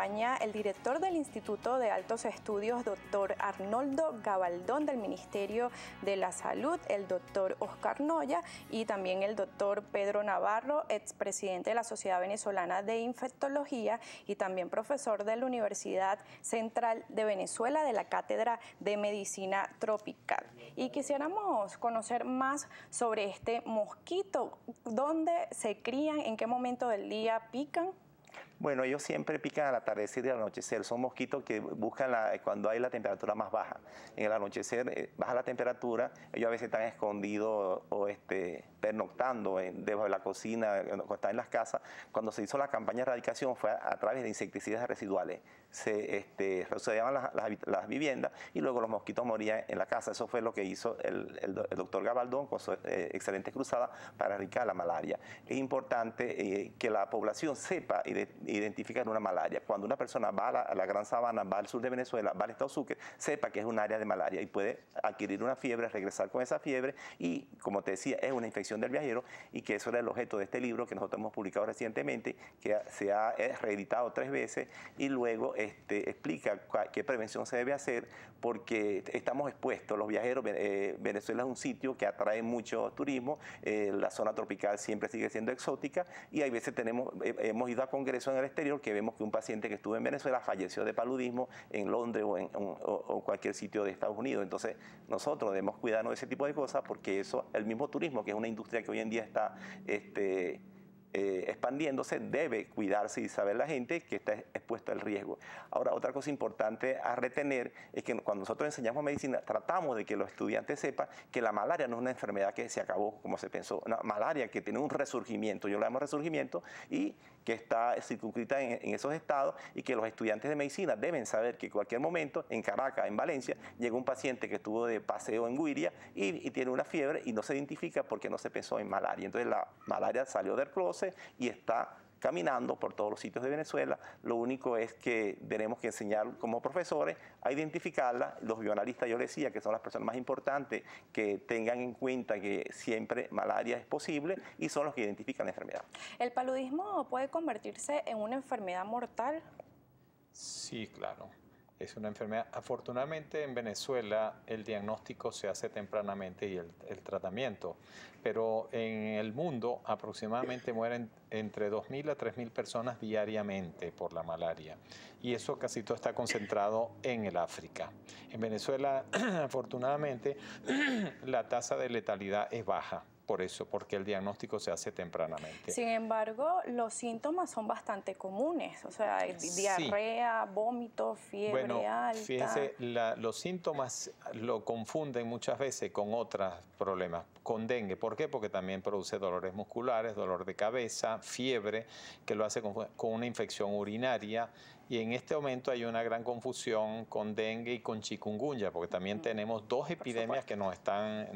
acompaña el director del Instituto de Altos Estudios, doctor Arnoldo Gabaldón, del Ministerio de la Salud, el doctor Oscar Noya, y también el doctor Pedro Navarro, expresidente de la Sociedad Venezolana de Infectología y también profesor de la Universidad Central de Venezuela de la Cátedra de Medicina Tropical. Y quisiéramos conocer más sobre este mosquito, dónde se crían, en qué momento del día pican. Bueno, ellos siempre pican al atardecer y al anochecer. Son mosquitos que buscan cuando hay la temperatura más baja. En el anochecer baja la temperatura, ellos a veces están escondidos o pernoctando debajo de la cocina, cuando están en las casas. Cuando se hizo la campaña de erradicación fue a través de insecticidas residuales. Se rodeaban las viviendas y luego los mosquitos morían en la casa. Eso fue lo que hizo el doctor Gabaldón con su excelente cruzada para erradicar la malaria. Es importante que la población sepa identificar una malaria. Cuando una persona va a la Gran Sabana, va al sur de Venezuela, va al estado Sucre, sepa que es un área de malaria y puede adquirir una fiebre, regresar con esa fiebre y, como te decía, es una infección del viajero y que eso era el objeto de este libro que nosotros hemos publicado recientemente, que se ha reeditado 3 veces y luego explica qué prevención se debe hacer porque estamos expuestos. Los viajeros, Venezuela es un sitio que atrae mucho turismo, la zona tropical siempre sigue siendo exótica y hay veces hemos ido a congresos en el exterior que vemos que un paciente que estuvo en Venezuela falleció de paludismo en Londres o cualquier sitio de Estados Unidos. Entonces nosotros debemos cuidarnos de ese tipo de cosas porque eso, el mismo turismo, que es una industria que hoy en día está expandiéndose, debe cuidarse y saber la gente que está expuesta al riesgo. Ahora, otra cosa importante a retener es que cuando nosotros enseñamos medicina, tratamos de que los estudiantes sepan que la malaria no es una enfermedad que se acabó como se pensó, una malaria que tiene un resurgimiento, yo lo llamo resurgimiento, y que está circunscrita en esos estados y que los estudiantes de medicina deben saber que en cualquier momento, en Caracas, en Valencia, llega un paciente que estuvo de paseo en Guiria y tiene una fiebre y no se identifica porque no se pensó en malaria. Entonces la malaria salió del closet y está caminando por todos los sitios de Venezuela. Lo único es que tenemos que enseñar como profesores a identificarla. Los bioanalistas, yo les decía, que son las personas más importantes, que tengan en cuenta que siempre malaria es posible y son los que identifican la enfermedad. ¿El paludismo puede convertirse en una enfermedad mortal? Sí, claro. Es una enfermedad. Afortunadamente en Venezuela el diagnóstico se hace tempranamente y el tratamiento, pero en el mundo aproximadamente mueren entre 2.000 a 3.000 personas diariamente por la malaria y eso casi todo está concentrado en el África. En Venezuela afortunadamente la tasa de letalidad es baja. Por eso, porque el diagnóstico se hace tempranamente. Sin embargo, los síntomas son bastante comunes, o sea, diarrea, vómito, fiebre alta. Fíjense, los síntomas lo confunden muchas veces con otros problemas, con dengue. ¿Por qué? Porque también produce dolores musculares, dolor de cabeza, fiebre, que lo hace con una infección urinaria. Y en este momento hay una gran confusión con dengue y con chikungunya, porque también tenemos 2 epidemias que nos están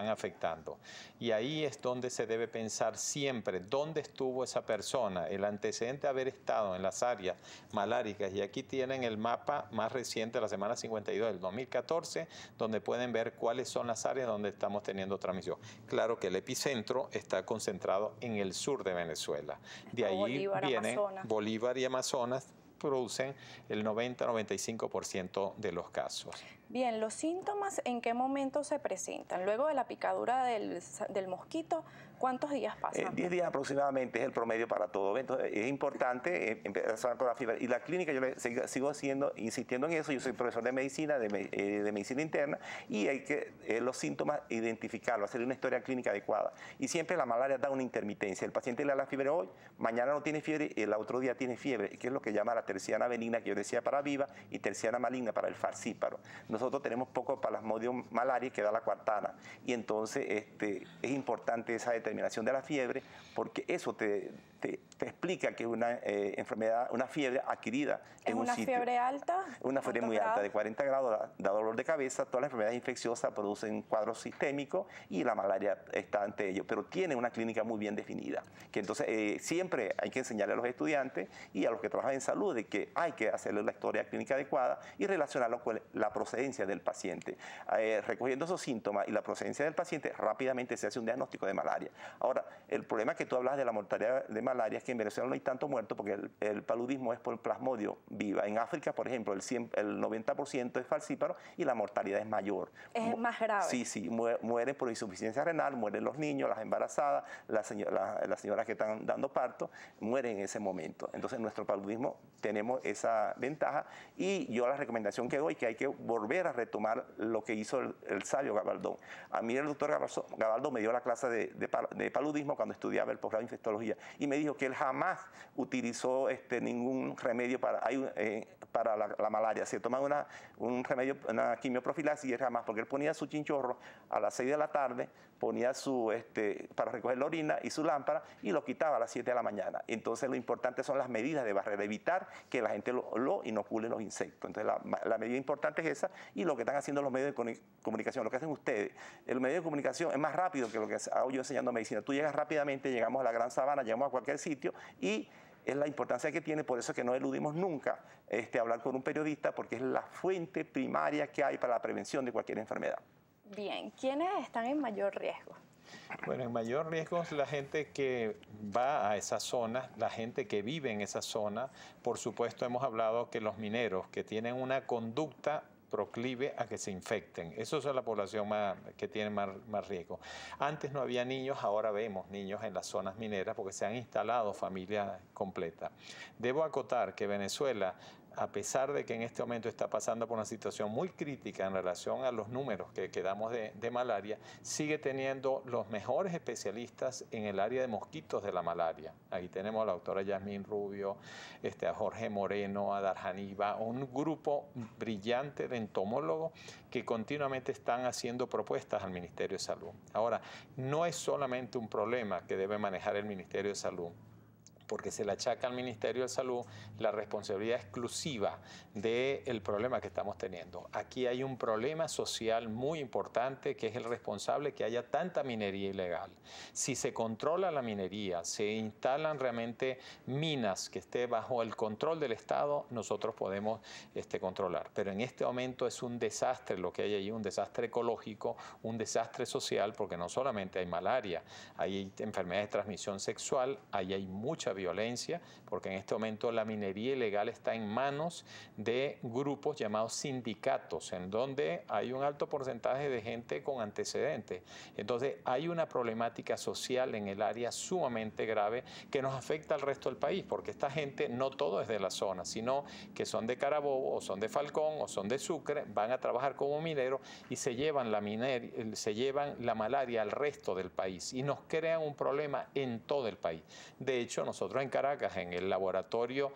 afectando. Y ahí es donde se debe pensar siempre dónde estuvo esa persona, el antecedente de haber estado en las áreas maláricas. Y aquí tienen el mapa más reciente de la semana 52 del 2014, donde pueden ver cuáles son las áreas donde estamos teniendo transmisión. Claro que el epicentro está concentrado en el sur de Venezuela. De ahí vienen Bolívar y Amazonas, producen el 90-95% de los casos. Bien, los síntomas, ¿en qué momento se presentan? Luego de la picadura del mosquito, ¿cuántos días pasan? 10 días aproximadamente es el promedio para todo. Entonces, es importante empezar con la fiebre. Y la clínica, yo sigo insistiendo en eso. Yo soy profesor de medicina, de medicina interna, y hay que los síntomas identificarlos, hacer una historia clínica adecuada. Y siempre la malaria da una intermitencia. El paciente le da la fiebre hoy, mañana no tiene fiebre y el otro día tiene fiebre, que es lo que llama la terciana benigna, que yo decía para viva, y terciana maligna para el falcíparo. Nosotros tenemos poco Plasmodium malariae que da la cuartana, y entonces es importante esa determinación de la fiebre, porque eso te explica que es una enfermedad, una fiebre adquirida en un sitio. ¿Es una fiebre alta? Una fiebre muy alta, de 40 grados, da dolor de cabeza. Todas las enfermedades infecciosas producen cuadros sistémicos y la malaria está ante ello, pero tiene una clínica muy bien definida, que entonces siempre hay que enseñarle a los estudiantes y a los que trabajan en salud de que hay que hacerle la historia clínica adecuada y relacionarlo con la procedencia del paciente. Recogiendo esos síntomas y la procedencia del paciente, rápidamente se hace un diagnóstico de malaria. Ahora, el problema que tú hablas de la mortalidad de malaria es que en Venezuela poblacional no hay tanto muerto porque el paludismo es por plasmodio viva. En África, por ejemplo, el 90% es falcíparo y la mortalidad es mayor. Es más grave. Sí, sí, mueren por insuficiencia renal, mueren los niños, las embarazadas, las señoras que están dando parto, mueren en ese momento. Entonces, en nuestro paludismo tenemos esa ventaja y yo la recomendación que doy que hay que volver a retomar lo que hizo el sabio Gabaldón. A mí el doctor Gabaldón me dio la clase de paludismo cuando estudiaba el posgrado de infectología y me dijo que él jamás utilizó ningún remedio para la malaria. Se tomaba un remedio, una quimioprofilaxis y él jamás, porque él ponía su chinchorro a las 6 de la tarde, ponía para recoger la orina y su lámpara y lo quitaba a las 7 de la mañana. Entonces lo importante son las medidas de barrera, evitar que la gente lo inocule los insectos. Entonces la medida importante es esa y lo que están haciendo los medios de comunicación, lo que hacen ustedes. El medio de comunicación es más rápido que lo que hago yo enseñando medicina. Tú llegas rápidamente, llegamos a la gran sabana, llegamos a cualquier sitio y es la importancia que tiene, por eso es que no eludimos nunca hablar con un periodista, porque es la fuente primaria que hay para la prevención de cualquier enfermedad. Bien, ¿quiénes están en mayor riesgo? Bueno, en mayor riesgo es la gente que va a esa zona, la gente que vive en esa zona. Por supuesto, hemos hablado que los mineros que tienen una conducta proclive a que se infecten. Eso es la población que tiene más riesgo. Antes no había niños, ahora vemos niños en las zonas mineras porque se han instalado familias completas. Debo acotar que Venezuela, a pesar de que en este momento está pasando por una situación muy crítica en relación a los números que damos de malaria, sigue teniendo los mejores especialistas en el área de mosquitos de la malaria. Ahí tenemos a la doctora Yasmín Rubio, a Jorge Moreno, a Darjaniba, un grupo brillante de entomólogos que continuamente están haciendo propuestas al Ministerio de Salud. Ahora, no es solamente un problema que debe manejar el Ministerio de Salud, porque se le achaca al Ministerio de Salud la responsabilidad exclusiva del problema que estamos teniendo. Aquí hay un problema social muy importante que es el responsable que haya tanta minería ilegal. Si se controla la minería, se instalan realmente minas que esté bajo el control del Estado, nosotros podemos controlar. Pero en este momento es un desastre lo que hay ahí, un desastre ecológico, un desastre social, porque no solamente hay malaria, hay enfermedades de transmisión sexual, ahí hay mucha violencia, porque en este momento la minería ilegal está en manos de grupos llamados sindicatos, en donde hay un alto porcentaje de gente con antecedentes. Entonces hay una problemática social en el área sumamente grave que nos afecta al resto del país, porque esta gente no todo es de la zona, sino que son de Carabobo, o son de Falcón, o son de Sucre, van a trabajar como mineros y se llevan la malaria al resto del país y nos crean un problema en todo el país. De hecho, nosotros en Caracas, en el laboratorio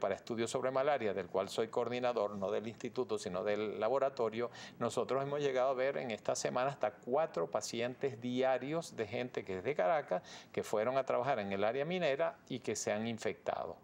para estudios sobre malaria, del cual soy coordinador, no del instituto, sino del laboratorio, nosotros hemos llegado a ver en esta semana hasta 4 pacientes diarios de gente que es de Caracas, que fueron a trabajar en el área minera y que se han infectado.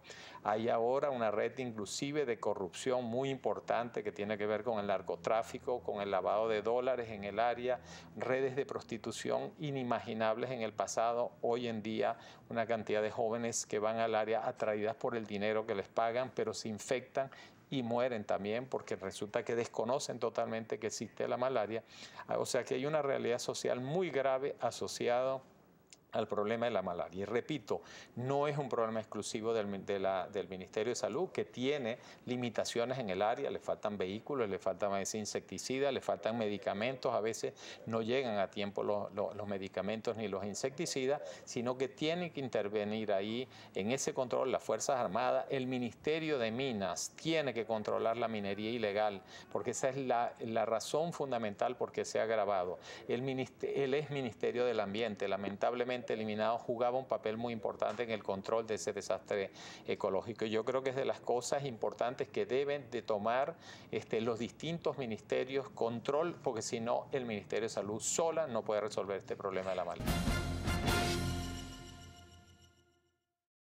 Hay ahora una red inclusive de corrupción muy importante que tiene que ver con el narcotráfico, con el lavado de dólares en el área, redes de prostitución inimaginables en el pasado. Hoy en día una cantidad de jóvenes que van al área atraídas por el dinero que les pagan, pero se infectan y mueren también porque resulta que desconocen totalmente que existe la malaria. O sea que hay una realidad social muy grave asociado al problema de la malaria. Y repito, no es un problema exclusivo del Ministerio de Salud, que tiene limitaciones en el área, le faltan vehículos, le faltan insecticidas, le faltan medicamentos, a veces no llegan a tiempo los medicamentos ni los insecticidas, sino que tienen que intervenir ahí en ese control las Fuerzas Armadas, el Ministerio de Minas tiene que controlar la minería ilegal, porque esa es la razón fundamental por qué se ha agravado. El ex Ministerio del Ambiente, lamentablemente eliminado, jugaba un papel muy importante en el control de ese desastre ecológico. Y yo creo que es de las cosas importantes que deben de tomar los distintos ministerios control, porque si no, el Ministerio de Salud sola no puede resolver este problema de la malaria.